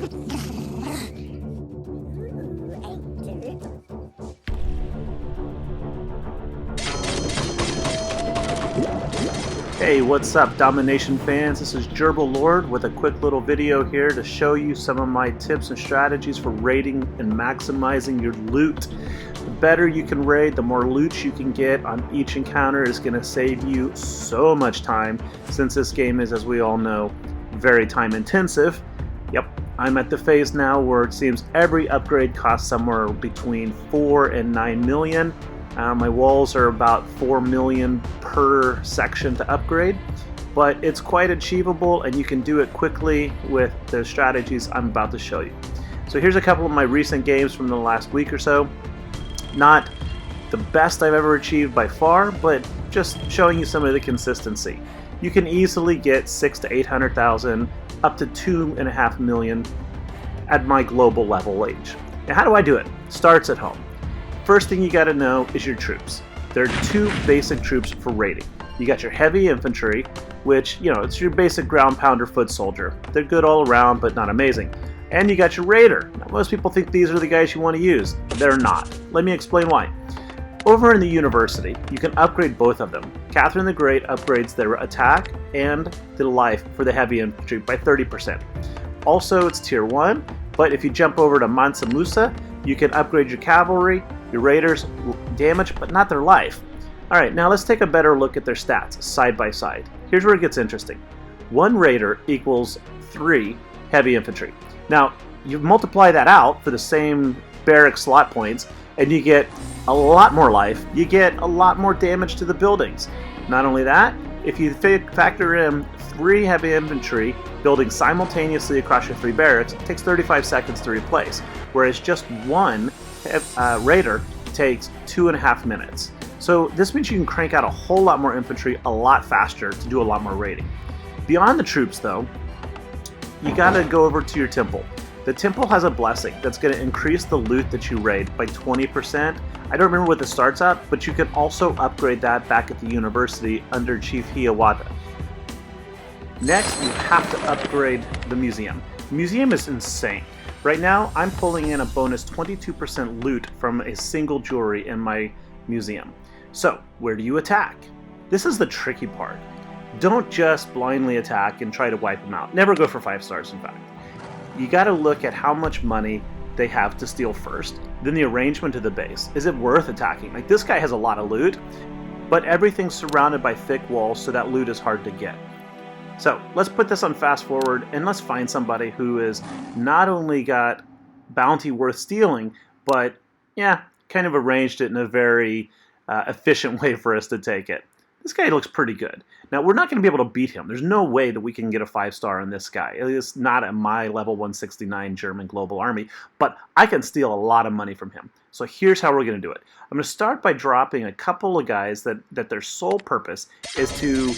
Hey, what's up, DomiNation fans? This is Gerbil Lord with a quick little video here to show you some of my tips and strategies for raiding and maximizing your loot. The better you can raid, the more loot you can get on each encounter is going to save you so much time, since this game is, as we all know, very time intensive. Yep, I'm at the phase now where it seems every upgrade costs somewhere between 4 and 9 million. My walls are about 4 million per section to upgrade, but it's quite achievable and you can do it quickly with the strategies I'm about to show you. So here's a couple of my recent games from the last week or so. Not the best I've ever achieved by far, but just showing you some of the consistency. You can easily get 600,000 to 800,000 up to 2.5 million at my global level wage. Now how do I do it? Starts at home. First thing you got to know is your troops. There are two basic troops for raiding. You got your heavy infantry, which, it's your basic ground pounder foot soldier. They're good all around, but not amazing. And you got your raider. Now, most people think these are the guys you want to use. They're not. Let me explain why. Over in the university, you can upgrade both of them. Catherine the Great upgrades their attack and the life for the heavy infantry by 30%. Also, it's tier 1, but if you jump over to Mansa Musa, you can upgrade your cavalry, your raiders, damage, but not their life. Alright, now let's take a better look at their stats, side by side. Here's where it gets interesting. 1 raider equals 3 heavy infantry. Now, you multiply that out for the same barrack slot points, and you get a lot more life. You get a lot more damage to the buildings. Not only that, if you factor in 3 heavy infantry building simultaneously across your 3 barracks, it takes 35 seconds to replace, whereas just 1 raider takes 2.5 minutes. So this means you can crank out a whole lot more infantry a lot faster to do a lot more raiding. Beyond the troops though, you gotta go over to your temple. The temple has a blessing that's going to increase the loot that you raid by 20%. I don't remember what this starts at, but you can also upgrade that back at the university under Chief Hiawatha. Next, you have to upgrade the museum. The museum is insane. Right now, I'm pulling in a bonus 22% loot from a single jewelry in my museum. So, where do you attack? This is the tricky part. Don't just blindly attack and try to wipe them out. Never go for 5 stars, in fact. You got to look at how much money they have to steal first, then the arrangement of the base. Is it worth attacking? Like, this guy has a lot of loot, but everything's surrounded by thick walls, so that loot is hard to get. So let's put this on fast forward and let's find somebody who is not only got bounty worth stealing, but kind of arranged it in a very efficient way for us to take it. This guy looks pretty good. Now, we're not going to be able to beat him. There's no way that we can get a 5-star on this guy. It's not at my level 169 German global army, but I can steal a lot of money from him. So here's how we're going to do it. I'm going to start by dropping a couple of guys that their sole purpose is to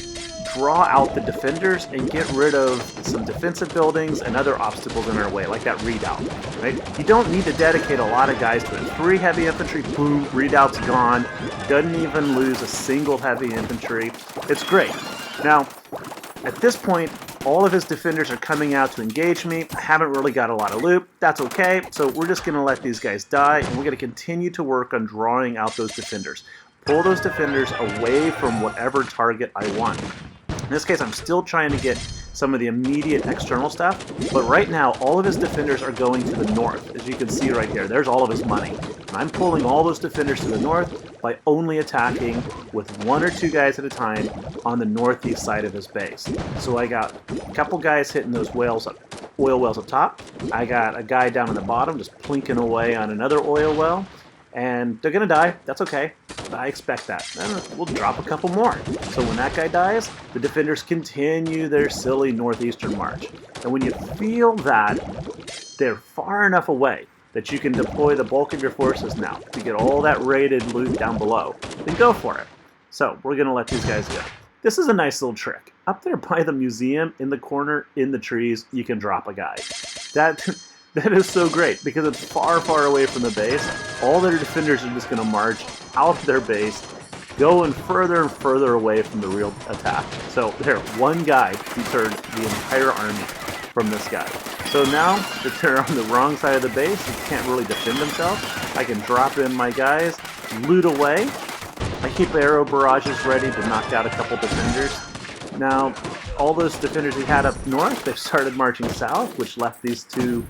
draw out the defenders and get rid of some defensive buildings and other obstacles in our way, like that redoubt, right? You don't need to dedicate a lot of guys to it. 3 heavy infantry, boom, redoubt's gone. Doesn't even lose a single heavy infantry. It's great. Now, at this point, all of his defenders are coming out to engage me. I haven't really got a lot of loot. That's okay. So we're just going to let these guys die, and we're going to continue to work on drawing out those defenders. Pull those defenders away from whatever target I want. In this case, I'm still trying to get some of the immediate external stuff, but right now, all of his defenders are going to the north. As you can see right here, there's all of his money. And I'm pulling all those defenders to the north by only attacking with 1 or 2 guys at a time on the northeast side of his base. So I got a couple guys hitting those oil wells up top. I got a guy down on the bottom just plinking away on another oil well. And they're going to die. That's okay. I expect that. And we'll drop a couple more. So when that guy dies, the defenders continue their silly northeastern march. And when you feel that they're far enough away that you can deploy the bulk of your forces now to get all that raided loot down below, then go for it. So we're going to let these guys go. This is a nice little trick. Up there by the museum, in the corner, in the trees, you can drop a guy. That is so great because it's far, far away from the base. All their defenders are just going to march out of their base, going further and further away from the real attack. So there, one guy deterred the entire army. from this guy. So now that they're on the wrong side of the base, he can't really defend himself. I can drop in my guys, loot away. I keep arrow barrages ready to knock out a couple defenders. Now, all those defenders he had up north, they've started marching south, which left these two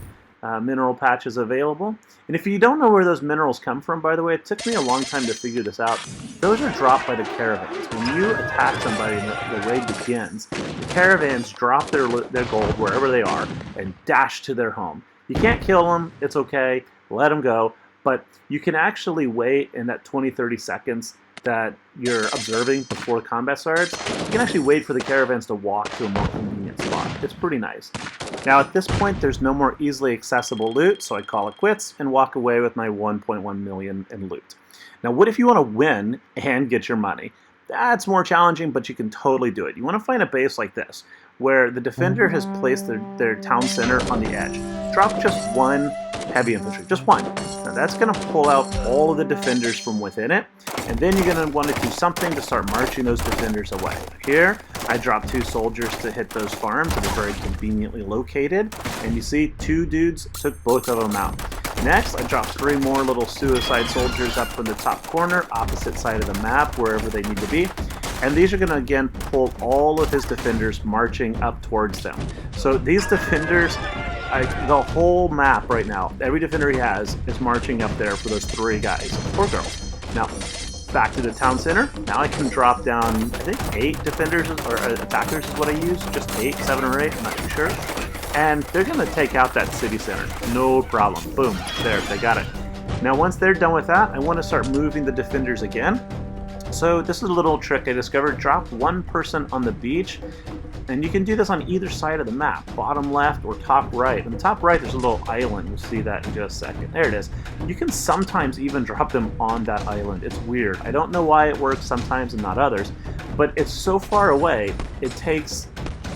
mineral patches available. And if you don't know where those minerals come from, by the way, it took me a long time to figure this out. Those are dropped by the caravans. When you attack somebody and the raid begins, the caravans drop their gold wherever they are and dash to their home. You can't kill them, it's okay, let them go, but you can actually wait in that 20-30 seconds that you're observing before combat starts. You can actually wait for the caravans to walk to a more convenient spot. It's pretty nice. Now at this point there's no more easily accessible loot, so I call it quits and walk away with my 1.1 million in loot. Now what if you want to win and get your money? That's more challenging, but you can totally do it. You want to find a base like this, where the defender has placed their town center on the edge. Drop just one heavy infantry, just one. Now that's going to pull out all of the defenders from within it, and then you're going to want to do something to start marching those defenders away. Here, I dropped 2 soldiers to hit those farms that are very conveniently located, and you see 2 dudes took both of them out. Next, I dropped 3 more little suicide soldiers up from the top corner, opposite side of the map, wherever they need to be. And these are going to, again, pull all of his defenders marching up towards them. So these defenders, the whole map right now, every defender he has is marching up there for those 3 guys, or girls. Now, back to the town center. Now I can drop down, I think 8 defenders, or attackers is what I use. Just 8, 7 or 8, I'm not too sure. And they're going to take out that city center. No problem. Boom. There, they got it. Now once they're done with that, I want to start moving the defenders again. So this is a little trick I discovered. Drop 1 person on the beach, and you can do this on either side of the map, bottom left or top right. On the top right there's a little island. We'll see that in just a second. There it is. You can sometimes even drop them on that island. It's weird. I don't know why it works sometimes and not others, but it's so far away, it takes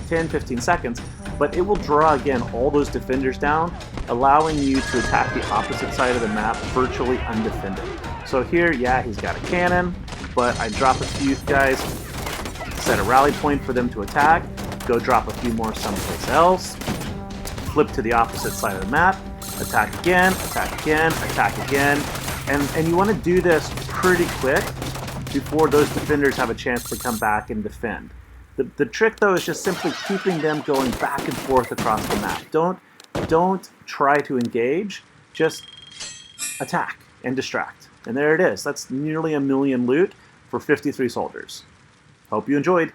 10-15 seconds, but it will draw again all those defenders down, allowing you to attack the opposite side of the map virtually undefended. So here, yeah, he's got a cannon, but I drop a few guys, set a rally point for them to attack, go drop a few more someplace else, flip to the opposite side of the map, attack again, attack again, attack again, and you want to do this pretty quick before those defenders have a chance to come back and defend. The trick though is just simply keeping them going back and forth across the map. Don't try to engage, just attack and distract. And there it is. That's nearly 1 million loot for 53 soldiers. Hope you enjoyed.